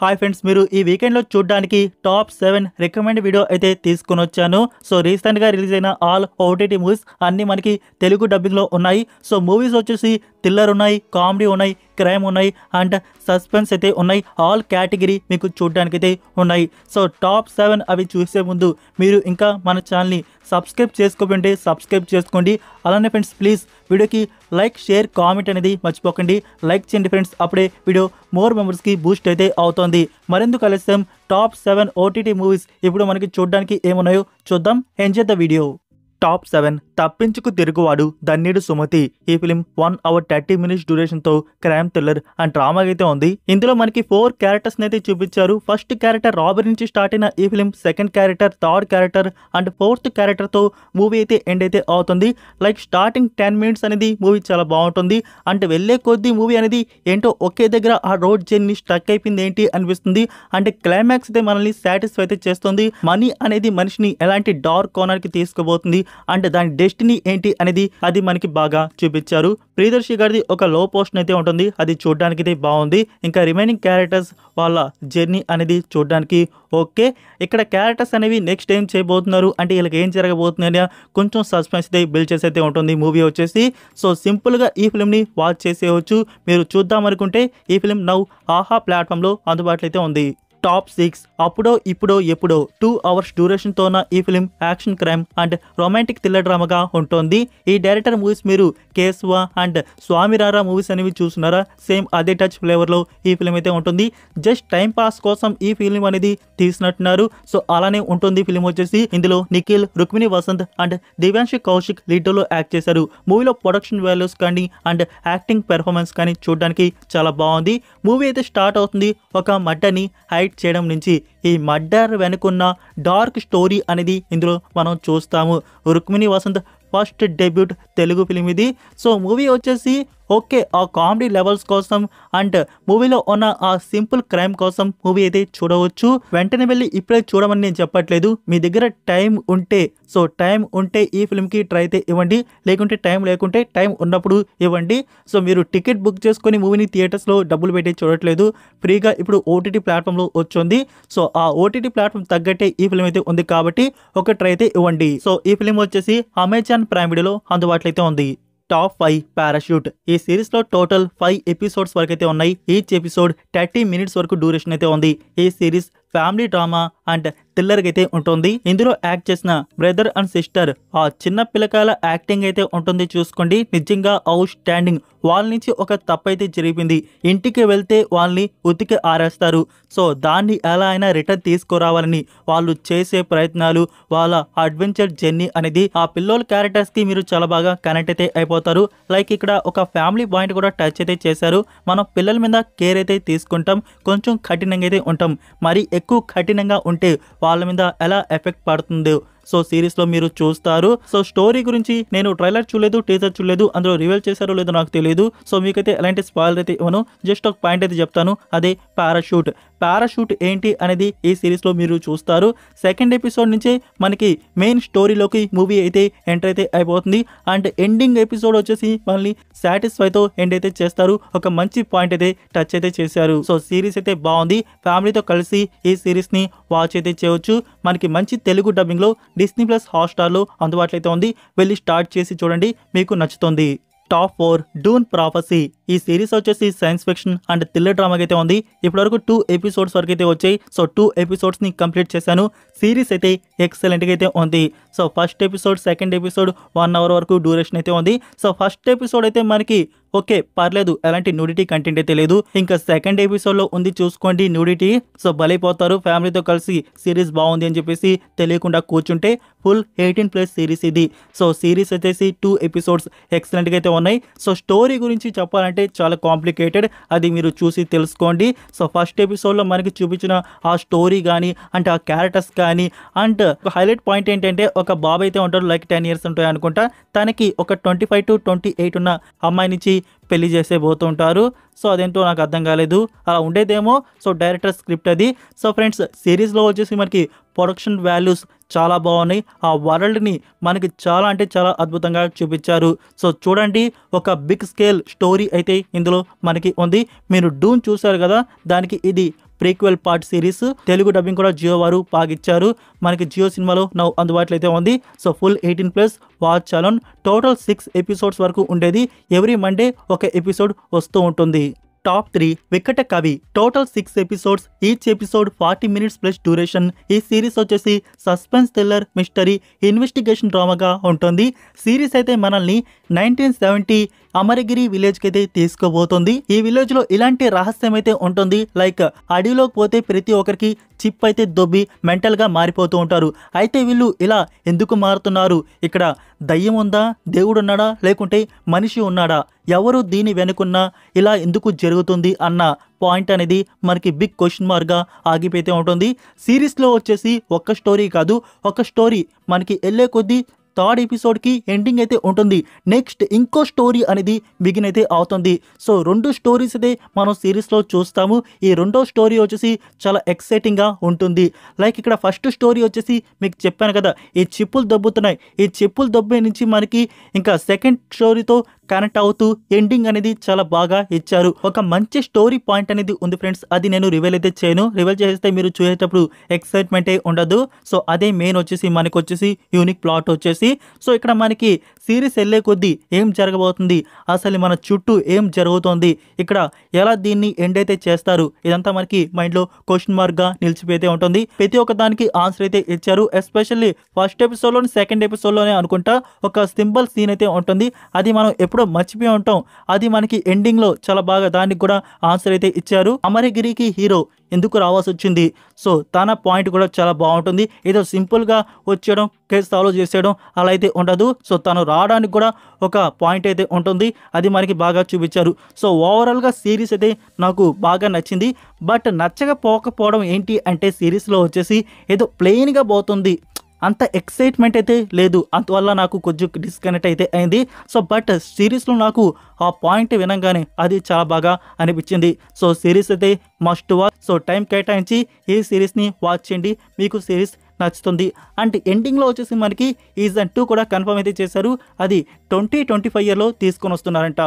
Hi friends, మీరు ఈ వీకెండ్లో చూడడానికి టాప్ 7 రికమెండ్ వీడియో అయితే తీసుకొని వచ్చాను. సో రీసెంట్గా రిలీజ్ అయిన ఆల్ ఓటీటీ మూవీస్ అన్నీ మనకి తెలుగు డబ్బింగ్లో ఉన్నాయి. సో మూవీస్ వచ్చేసి థ్రిల్లర్ ఉన్నాయి, కామెడీ ఉన్నాయి, క్రైమ్ ఉన్నాయి అండ్ సస్పెన్స్ అయితే ఉన్నాయి. ఆల్ కేటగిరీ మీకు చూడడానికి అయితే ఉన్నాయి. సో టాప్ 7 అవి చూసే ముందు మీరు ఇంకా మన ఛానల్ని సబ్స్క్రైబ్ చేసుకోకుంటే సబ్స్క్రైబ్ చేసుకోండి. అలానే ఫ్రెండ్స్ ప్లీజ్ వీడియోకి లైక్, షేర్, కామెంట్ అనేది మర్చిపోకండి. లైక్ చేయండి ఫ్రెండ్స్, అప్పుడే వీడియో మోర్ మెంబర్స్కి బూస్ట్ అయితే అవుతుంది. మరెందుకు ఆలస్యం, టాప్ 7 ఓటీటీ మూవీస్ ఇప్పుడు మనకి చూడడానికి ఏమున్నాయో చూద్దాం. Enjoy the video. టాప్ 7 తప్పించుకు తిరుగువాడు దన్నీడు సుమతి. ఈ ఫిలిం 1 hour 30 minutes డ్యూరేషన్తో క్రైమ్ థ్రిల్లర్ అండ్ డ్రామా అయితే ఉంది. ఇందులో మనకి 4 క్యారెక్టర్స్ అయితే చూపించారు. ఫస్ట్ క్యారెక్టర్ రాబరీ నుంచి స్టార్ట్ అయిన ఈ film second character, third character and fourth క్యారెక్టర్తో మూవీ అయితే ఎండ్ అయితే అవుతుంది. లైక్ స్టార్టింగ్ 10 minutes అనేది మూవీ చాలా బాగుంటుంది. అంటే వెళ్ళే కొద్దీ మూవీ అనేది ఏంటో ఒకే దగ్గర ఆ రోడ్ జర్నీ స్టక్ అయిపోయింది ఏంటి అనిపిస్తుంది. అంటే క్లైమాక్స్ అయితే మనల్ని సాటిస్ఫై అయితే చేస్తుంది. మనీ అనేది మనిషిని ఎలాంటి డార్క్ కార్నర్కి తీసుకుపోతుంది అంటే దాని డెస్టినీ ఏంటి అనేది అది మనకి బాగా చూపించారు. ప్రియదర్శి గారిది ఒక లో పోర్షన్ అయితే ఉంటుంది, అది చూడడానికి అయితే బాగుంది. ఇంకా రిమైనింగ్ క్యారెక్టర్స్ వాళ్ళ జర్నీ అనేది చూడడానికి ఓకే. ఇక్కడ క్యారెక్టర్స్ అనేవి నెక్స్ట్ ఏం చేయబోతున్నారు అంటే వీళ్ళకి ఏం జరగబోతుంది అని కొంచెం సస్పెన్స్ అయితే బిల్డ్ చేసి అయితే ఉంటుంది మూవీ వచ్చేసి. సో సింపుల్గా ఈ ఫిల్మ్ని వాచ్ చేసేయవచ్చు. మీరు చూద్దాం అనుకుంటే ఈ ఫిల్మ్ నౌ ఆహా ప్లాట్ఫామ్లో అందుబాటులో అయితే ఉంది. టాప్ 6 అప్పుడో ఇప్పుడో ఎప్పుడో 2 hours డ్యూరేషన్తోన ఈ film action, crime and romantic thriller డ్రామాగా ఉంటుంది. ఈ డైరెక్టర్ మూవీస్ మీరు కేశవ అండ్ స్వామిరారా మూవీస్ అనేవి చూస్తున్నారా, సేమ్ అదే టచ్ ఫ్లేవర్లో ఈ ఫిలిం అయితే ఉంటుంది. జస్ట్ టైం పాస్ కోసం ఈ ఫిలిం అనేది తీసినట్టున్నారు. సో అలానే ఉంటుంది ఫిలిం వచ్చేసి. ఇందులో నిఖిల్, రుక్మిణి వసంత్ అండ్ దివ్యాంశు కౌశిక్ లీడ్లో యాక్ట్ చేశారు. మూవీలో ప్రొడక్షన్ వాల్యూస్ కానీ అండ్ యాక్టింగ్ పెర్ఫార్మెన్స్ కానీ చూడడానికి చాలా బాగుంది. మూవీ అయితే స్టార్ట్ అవుతుంది ఒక మడ్డని హైట్ చేయడం నుంచి. ఈ మర్డర్ వెనుకున్న డార్క్ స్టోరీ అనేది ఇందులో మనం చూస్తాము. Rukmini Vasanth first debut Telugu film ఇది. సో మూవీ వచ్చేసి ఓకే ఆ కామెడీ లెవెల్స్ కోసం అండ్ మూవీలో ఉన్న ఆ సింపుల్ క్రైమ్ కోసం మూవీ అయితే చూడవచ్చు. వెంటనే వెళ్ళి ఇప్పుడే చూడమని నేను చెప్పట్లేదు. మీ దగ్గర టైం ఉంటే టైం ఉంటే ఈ ఫిల్మ్కి ట్రై అయితే ఇవ్వండి, లేకుంటే టైం లేకుంటే టైం ఉన్నప్పుడు ఇవ్వండి. సో మీరు టికెట్ బుక్ చేసుకొని మూవీని థియేటర్స్లో డబ్బులు పెట్టి చూడట్లేదు, ఫ్రీగా ఇప్పుడు ఓటీటీ ప్లాట్ఫామ్లో వచ్చింది. సో ఆ ఓటీటీ ప్లాట్ఫామ్ తగ్గట్టే ఈ ఫిల్మ్ అయితే ఉంది కాబట్టి ఒక ట్రై అయితే ఇవ్వండి. సో ఈ ఫిల్మ్ వచ్చేసి అమెజాన్ ప్రైమ్ వీడియోలో అందుబాటులో అయితే ఉంది. Top 5 parachute. ఈ సిరీస్లో టోటల్ 5 ఎపిసోడ్స్ వరకు అయితే ఉన్నాయి. ఈచ్ ఎపిసోడ్ 30 minutes వరకు డ్యూరేషన్ అయితే ఉంది. ఈ series family drama and thriller అయితే ఉంటుంది. ఇందులో యాక్ట్ చేసిన బ్రదర్ అండ్ సిస్టర్ ఆ చిన్న పిల్లకాయల యాక్టింగ్ అయితే ఉంటుంది. చూసుకోండి, నిజంగా అవుట్ స్టాండింగ్. వాళ్ళ నుంచి ఒక తప్పు అయితే జరిగింది, ఇంటికి వెళ్తే వాళ్ళని ఉతికి ఆరేస్తారు. సో దాన్ని ఎలా అయినా రిటర్న్ తీసుకురావాలని వాళ్ళు చేసే ప్రయత్నాలు, వాళ్ళ అడ్వెంచర్ జర్నీ అనేది ఆ పిల్లోల క్యారెక్టర్స్ కి మీరు చాలా బాగా కనెక్ట్ అయితే అయిపోతారు. లైక్ ఇక్కడ ఒక ఫ్యామిలీ పాయింట్ కూడా టచ్ అయితే చేశారు. మనం పిల్లల మీద కేర్ అయితే తీసుకుంటాం, కొంచెం కఠినంగా అయితే ఉంటాం. మరి ఎక్కువ కఠినంగా ఉంటే వాళ్ళ మీద ఎలా ఎఫెక్ట్ పడుతుందో సో సిరీస్లో మీరు చూస్తారు. సో స్టోరీ గురించి నేను ట్రైలర్ చూడలేదు, టీజర్ చూడలేదు, అందులో రివీల్ చేశారో లేదో నాకు తెలియదు. సో మీకైతే ఎలాంటి స్పాయిలర్ అయితే ఇవ్వను, జస్ట్ ఒక పాయింట్ అయితే చెప్తాను, అదే పారాషూట్. పారాషూట్ ఏంటి అనేది ఈ సిరీస్లో మీరు చూస్తారు. సెకండ్ ఎపిసోడ్ నుంచే మనకి మెయిన్ స్టోరీలోకి మూవీ అయితే ఎంటర్ అయితే అయిపోతుంది. అండ్ ఎండింగ్ ఎపిసోడ్ వచ్చేసి మనల్ని సాటిస్ఫైతో ఎండ్ అయితే చేస్తారు. ఒక మంచి పాయింట్ అయితే టచ్ అయితే చేశారు. సో సిరీస్ అయితే బాగుంది. ఫ్యామిలీతో కలిసి ఈ సిరీస్ని వాచ్ అయితే చేయవచ్చు. మనకి మంచి తెలుగు డబ్బింగ్లో డిస్నీ ప్లస్ హాట్స్టార్లో అందుబాటులో అయితే ఉంది. వెళ్ళి స్టార్ట్ చేసి చూడండి, మీకు నచ్చుతుంది. Top 4 Doon prophecy. ఈ సిరీస్ వచ్చేసి సైన్స్ ఫిక్షన్ అండ్ థ్రిల్లర్ డ్రామాకి అయితే ఉంది. ఇప్పటివరకు 2 ఎపిసోడ్స్ వరకు అయితే వచ్చాయి. సో 2 ఎపిసోడ్స్ని కంప్లీట్ చేశాను. సిరీస్ అయితే ఎక్సలెంట్గా అయితే ఉంది. So first episode, second episode 1 hour వరకు డ్యూరేషన్ అయితే ఉంది. సో ఫస్ట్ ఎపిసోడ్ అయితే మనకి ఓకే పర్లేదు, ఎలాంటి న్యూడిటీ కంటెంట్ అయితే లేదు. ఇంకా సెకండ్ ఎపిసోడ్లో ఉంది, చూసుకోండి న్యూడిటీ. సో బలైపోతారు. ఫ్యామిలీతో కలిసి సిరీస్ బాగుంది అని చెప్పేసి తెలియకుండా కూర్చుంటే ఫుల్ 18+ సిరీస్ ఇది. సో సిరీస్ వచ్చేసి 2 ఎపిసోడ్స్ ఎక్సలెంట్గా అయితే ఉన్నాయి. సో స్టోరీ గురించి చెప్పాలంటే చాలా కాంప్లికేటెడ్, అది మీరు చూసి తెలుసుకోండి. సో ఫస్ట్ ఎపిసోడ్లో మనకి చూపించిన ఆ స్టోరీ కానీ అంటే ఆ క్యారెక్టర్స్ కానీ అండ్ ఒక హైలైట్ పాయింట్ ఏంటంటే ఒక బాబు అయితే ఉంటాడు, లైక్ 10 years ఉంటాయి అనుకుంటా. తనకి ఒక 25 to 28 ఉన్న అమ్మాయి నుంచి పెళ్లి చేసేబోతుంటారు. సో అదేంటో నాకు అర్థం కాలేదు, అలా ఉండేదేమో. సో డైరెక్టర్ స్క్రిప్ట్ అది. సో ఫ్రెండ్స్ సిరీస్లో వచ్చేసి మనకి ప్రొడక్షన్ వాల్యూస్ చాలా బాగున్నాయి. ఆ వరల్డ్ని మనకి చాలా అంటే చాలా అద్భుతంగా చూపించారు. సో చూడండి, ఒక బిగ్ స్కేల్ స్టోరీ అయితే ఇందులో మనకి ఉంది. మీరు డూన్ చూసారు కదా, దానికి ఇది prequel part series. Telugu dubbing కూడా జియో వారు బాగా ఇచ్చారు. మనకి జియో సినిమాలో నౌ అందుబాటులో అయితే ఉంది. So full 18+ watch alone. Total 6 episodes వరకు ఉండేది. ఎవ్రీ మండే ఒక ఎపిసోడ్ వస్తూ ఉంటుంది. టాప్ 3 వికట కవి. Total 6 episodes. Each episode 40 minutes plus duration. ఈ సిరీస్ వచ్చేసి సస్పెన్స్ థ్రిల్లర్ మిస్టరీ ఇన్వెస్టిగేషన్ డ్రామాగా ఉంటుంది. సిరీస్ అయితే మనల్ని 1970 అమరగిరి విలేజ్ కి అయితే తీసుకోబోతుంది. ఈ విలేజ్ లో ఇలాంటి రహస్యం అయితే ఉంటుంది. లైక్ అడవిలోకి పోతే ప్రతి ఒక్కరికి చిప్ అయితే దొబ్బి మెంటల్ గా మారిపోతూ ఉంటారు. అయితే వీళ్ళు ఇలా ఎందుకు మారుతున్నారు? ఇక్కడ దయ్యం ఉందా, దేవుడు ఉన్నాడా, లేకుంటే మనిషి ఉన్నాడా, ఎవరు దీని వెనుకున్నా ఇలా ఎందుకు జరుగుతుంది అన్న పాయింట్ అనేది మనకి బిగ్ క్వశ్చన్ మార్క్ గా ఆగిపోతే ఉంటుంది. సిరీస్ లో వచ్చేసి ఒక్క స్టోరీ కాదు, ఒక స్టోరీ మనకి వెళ్ళే కొద్దీ థర్డ్ ఎపిసోడ్కి ఎండింగ్ అయితే ఉంటుంది. నెక్స్ట్ ఇంకో స్టోరీ అనేది బిగిన్ అయితే అవుతుంది. సో 2 స్టోరీస్ అయితే మనం సిరీస్లో చూస్తాము. ఈ రెండో స్టోరీ వచ్చేసి చాలా ఎక్సైటింగ్గా ఉంటుంది. లైక్ ఇక్కడ ఫస్ట్ స్టోరీ వచ్చేసి మీకు చెప్పాను కదా, ఈ చెప్పులు దబ్బుతున్నాయి. ఈ చెప్పులు దబ్బే నుంచి మనకి ఇంకా సెకండ్ స్టోరీతో కనెక్ట్ అవుతూ ఎండింగ్ అనేది చాలా బాగా ఇచ్చారు. ఒక మంచి స్టోరీ పాయింట్ అనేది ఉంది ఫ్రెండ్స్. అది నేను రివీల్ అయితే చేయను. రివీల్ చేస్తే మీరు చూసేటప్పుడు ఎక్సైట్మెంటే ఉండదు. సో అదే మెయిన్ వచ్చేసి మనకు వచ్చేసి యూనిక్ ప్లాట్ వచ్చేసి. సో ఇక్కడ మనకి సిరీస్ వెళ్ళే కొద్దీ ఏం జరగబోతుంది, అసలు మన చుట్టూ ఏం జరుగుతోంది, ఇక్కడ ఎలా దీన్ని ఎండ్ అయితే చేస్తారు, ఇదంతా మనకి మైండ్లో క్వశ్చన్ మార్క్గా నిలిచిపోతే ఉంటుంది. ప్రతి ఒక్క దానికి ఆన్సర్ అయితే ఇచ్చారు. ఎస్పెషల్లీ ఫస్ట్ ఎపిసోడ్లోని సెకండ్ ఎపిసోడ్లోనే అనుకుంటా ఒక సింబల్ సీన్ అయితే ఉంటుంది. అది మనం ఎప్పుడో మర్చిపోయి ఉంటాం. అది మనకి ఎండింగ్లో చాలా బాగా దానికి కూడా ఆన్సర్ అయితే ఇచ్చారు. అమరగిరికి హీరో ఎందుకు రావాల్సి వచ్చింది, సో తన పాయింట్ కూడా చాలా బాగుంటుంది. ఏదో సింపుల్గా వచ్చేయడం, కేసు సాల్వ్ చేసేయడం అలా అయితే ఉండదు. సో తను రావడానికి కూడా ఒక పాయింట్ అయితే ఉంటుంది. అది మనకి బాగా చూపించారు. సో ఓవరాల్గా సిరీస్ అయితే నాకు బాగా నచ్చింది. బట్ నచ్చకపోకపోవడం ఏంటి అంటే సిరీస్లో వచ్చేసి ఏదో ప్లెయిన్గా పోతుంది, అంత ఎక్సైట్మెంట్ అయితే లేదు. అందువల్ల నాకు కొంచెం డిస్కనెక్ట్ అయితే అయింది. సో బట్ సిరీస్లో నాకు ఆ పాయింట్ వినంగానే అది చాలా బాగా అనిపించింది. సో సిరీస్ అయితే మస్ట్ వాచ్. సో టైం కేటాయించి ఈ సిరీస్ని వాచ్ చేయండి, మీకు సిరీస్ నచ్చుతుంది. అండ్ ఎండింగ్లో వచ్చేసి మనకి సీజన్ 2 కూడా కన్ఫర్మ్ అయితే చేశారు. అది 2025 తీసుకొని వస్తున్నారంట.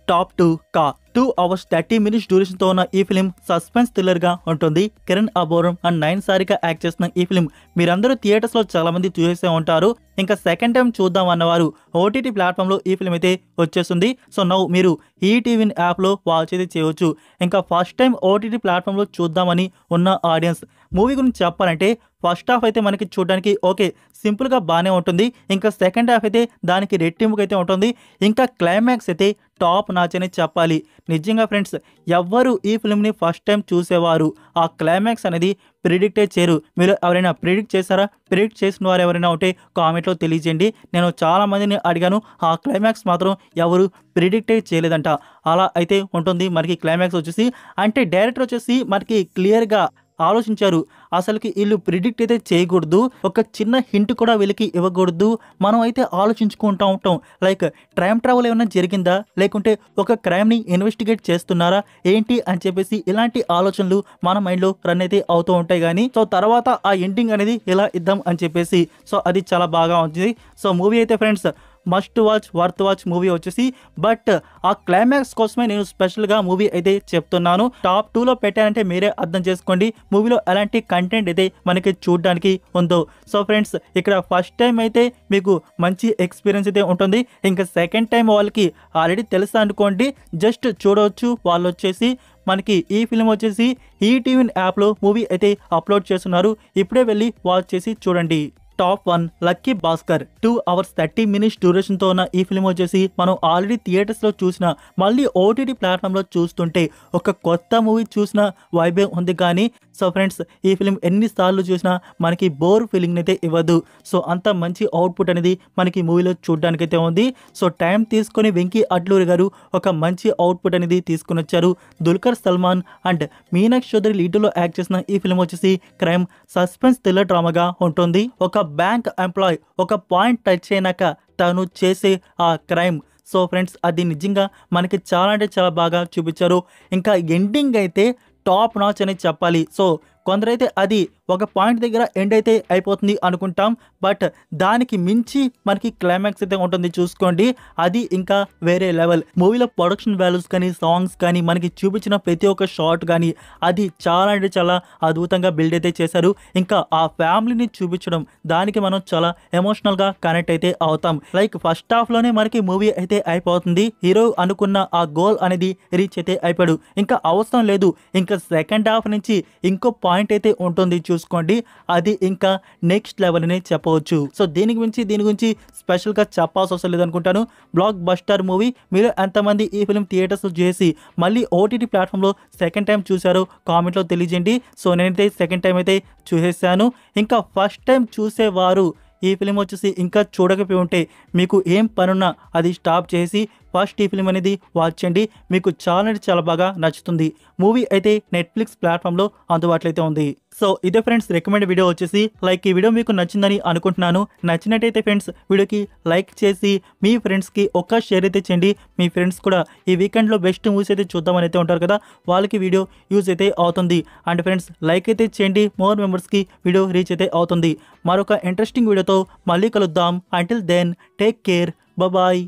టాప్ 2 కా 2 hours 30 minutes డ్యూరేషన్తో ఉన్న ఈ ఫిలిం సస్పెన్స్ థ్రిల్లర్గా ఉంటుంది. కిరణ్ అబోరం అండ్ నయన్ సారిక యాక్ట్ చేసిన ఈ ఫిలిం మీరందరూ థియేటర్స్లో చాలామంది చూసే ఉంటారు. ఇంకా సెకండ్ టైం చూద్దాం అన్నవారు ఓటీటీ ప్లాట్ఫామ్లో ఈ ఫిలిం అయితే వచ్చేస్తుంది. సో నౌ మీరు ఈటీవీ యాప్లో వాచ్ అయితే చేయవచ్చు. ఇంకా ఫస్ట్ టైం ఓటీటీ ప్లాట్ఫామ్లో చూద్దామని ఉన్న ఆడియన్స్ మూవీ గురించి చెప్పాలంటే ఫస్ట్ హాఫ్ అయితే మనకి చూడడానికి ఓకే సింపుల్గా బాగానే ఉంటుంది. ఇంకా సెకండ్ హాఫ్ అయితే దానికి రెట్టింపుగా అయితే ఉంటుంది. ఇంకా క్లైమాక్స్ అయితే టాప్ నాచ్ అని చెప్పాలి. నిజంగా ఫ్రెండ్స్, ఎవ్వరు ఈ ఫిల్మ్ని ఫస్ట్ టైం చూసేవారు ఆ క్లైమాక్స్ అనేది ప్రిడిక్టే చేయరు. మీరు ఎవరైనా ప్రిడిక్ట్ చేశారా? ప్రిడిక్ట్ చేసిన వారు ఎవరైనా ఉంటే కామెంట్లో తెలియజేయండి. నేను చాలామందిని అడిగాను, ఆ క్లైమాక్స్ మాత్రం ఎవరు ప్రిడిక్టే చేయలేదంట. అలా అయితే ఉంటుంది మనకి క్లైమాక్స్ వచ్చేసి. అంటే డైరెక్టర్ వచ్చేసి మనకి క్లియర్గా ఆలోచించారు. అసలుకి వీళ్ళు ప్రిడిక్ట్ అయితే చేయకూడదు, ఒక చిన్న హింట్ కూడా వీళ్ళకి ఇవ్వకూడదు. మనం అయితే ఆలోచించుకుంటూ ఉంటాం, లైక్ టైం ట్రావెల్ ఏమైనా జరిగిందా, లేకుంటే ఒక క్రైమ్ని ఇన్వెస్టిగేట్ చేస్తున్నారా ఏంటి అని చెప్పేసి ఇలాంటి ఆలోచనలు మన మైండ్లో రన్ అయితే అవుతూ ఉంటాయి. కానీ సో తర్వాత ఆ ఎండింగ్ అనేది ఇలా ఇద్దాం అని చెప్పేసి సో అది చాలా బాగా ఉంది. సో మూవీ అయితే friends must watch, worth watch movie వచ్చేసి. బట్ ఆ క్లైమాక్స్ కోసమే నేను స్పెషల్గా మూవీ అయితే చెప్తున్నాను. టాప్ 2లో పెట్టానంటే మీరే అర్థం చేసుకోండి మూవీలో ఎలాంటి కంటెంట్ అయితే మనకి చూడడానికి ఉందో. సో ఫ్రెండ్స్, ఇక్కడ ఫస్ట్ టైం అయితే మీకు మంచి ఎక్స్పీరియన్స్ అయితే ఉంటుంది. ఇంకా సెకండ్ టైం వాళ్ళకి ఆల్రెడీ తెలుసా అనుకోండి, జస్ట్ చూడవచ్చు. వాళ్ళు వచ్చేసి మనకి ఈ ఫిలిం వచ్చేసి ఈటీవీ యాప్లో మూవీ అయితే అప్లోడ్ చేస్తున్నారు. ఇప్పుడే వెళ్ళి వాచ్ చేసి చూడండి. Top 1 lucky Bhaskar. 2 hours 30 minutes డ్యూరేషన్తో ఉన్న ఈ ఫిలిం వచ్చేసి మనం ఆల్రెడీ థియేటర్స్లో చూసిన మళ్ళీ ఓటీటీ ప్లాట్ఫామ్లో చూస్తుంటే ఒక కొత్త మూవీ చూసిన వైబే ఉంది. కానీ సో ఫ్రెండ్స్, ఈ ఫిలిం ఎన్నిసార్లు చూసినా మనకి బోర్ ఫీలింగ్ అయితే ఇవ్వదు. సో అంత మంచి అవుట్పుట్ అనేది మనకి మూవీలో చూడడానికైతే ఉంది. సో టైం తీసుకొని వెంకీ అడ్లూరి గారు ఒక మంచి అవుట్పుట్ అనేది తీసుకుని వచ్చారు. దుల్కర్ సల్మాన్ అండ్ మీనాక్షి చౌదరి లీడ్లో యాక్ట్ చేసిన ఈ ఫిలిం వచ్చేసి క్రైమ్ సస్పెన్స్ థ్రిల్లర్ డ్రామాగా ఉంటుంది. ఒక బ్యాంక్ ఎంప్లాయ్ ఒక పాయింట్ టచ్ అయినాక తను చేసే ఆ క్రైమ్, సో ఫ్రెండ్స్ అది నిజంగా మనకి చాలా అంటే చాలా బాగా చూపించారు. ఇంకా ఎండింగ్ అయితే టాప్ నాచ్ అని చెప్పాలి. సో కొందరైతే అది ఒక పాయింట్ దగ్గర ఎండ్ అయితే అయిపోతుంది అనుకుంటాం, బట్ దానికి మించి మనకి క్లైమాక్స్ అయితే ఉంటుంది చూసుకోండి. అది ఇంకా వేరే లెవెల్. మూవీలో ప్రొడక్షన్ వాల్యూస్ కానీ, సాంగ్స్ కానీ, మనకి చూపించిన ప్రతి ఒక్క షాట్ కానీ అది చాలా అంటే చాలా అద్భుతంగా బిల్డ్ అయితే చేశారు. ఇంకా ఆ ఫ్యామిలీని చూపించడం, దానికి మనం చాలా ఎమోషనల్గా కనెక్ట్ అయితే అవుతాం. లైక్ ఫస్ట్ హాఫ్లోనే మనకి మూవీ అయితే అయిపోతుంది. హీరో అనుకున్న ఆ గోల్ అనేది రీచ్ అయితే అయిపోయాడు, ఇంకా అవసరం లేదు. ఇంకా సెకండ్ హాఫ్ నుంచి ఇంకో పాయింట్ అయితే ఉంటుంది చూసుకోండి. అది ఇంకా నెక్స్ట్ లెవెల్ అని చెప్పవచ్చు. సో దీని గురించి స్పెషల్గా చెప్పాల్సి అవసరం లేదు అనుకుంటాను. Block buster movie. మీరు ఎంతమంది ఈ ఫిల్మ్ థియేటర్స్ చేసి మళ్ళీ ఓటీటీ ప్లాట్ఫామ్లో సెకండ్ టైం చూసారో కామెంట్లో తెలియజేయండి. సో నేనైతే సెకండ్ టైం అయితే చూసేసాను. ఇంకా ఫస్ట్ టైం చూసేవారు ఈ ఫిలిం వచ్చేసి ఇంకా చూడకపోయి ఉంటే మీకు ఏం పనున్నా అది స్టాప్ చేసి ఫస్ట్ ఈ ఫిలిం అనేది వాచ్ చేయండి. మీకు చాలా అంటే చాలా బాగా నచ్చుతుంది. మూవీ అయితే నెట్ఫ్లిక్స్ ప్లాట్ఫామ్లో అందుబాటులో అయితే ఉంది. సో ఇదే ఫ్రెండ్స్ రికమెండ్ వీడియో వచ్చేసి. లైక్ ఈ వీడియో మీకు నచ్చిందని అనుకుంటున్నాను. నచ్చినట్టయితే ఫ్రెండ్స్ వీడియోకి లైక్ చేసి మీ ఫ్రెండ్స్కి ఒక్క షేర్ అయితే చేయండి. మీ ఫ్రెండ్స్ కూడా ఈ వీకెండ్లో బెస్ట్ మూవీస్ అయితే చూద్దామని అయితే ఉంటారు కదా, వాళ్ళకి వీడియో యూజ్ అయితే అవుతుంది. అండ్ ఫ్రెండ్స్ లైక్ అయితే చేయండి, మోర్ మెంబర్స్కి వీడియో రీచ్ అయితే అవుతుంది. మరొక ఇంట్రెస్టింగ్ వీడియోతో మళ్ళీ కలుద్దాం. Until then take care, bye.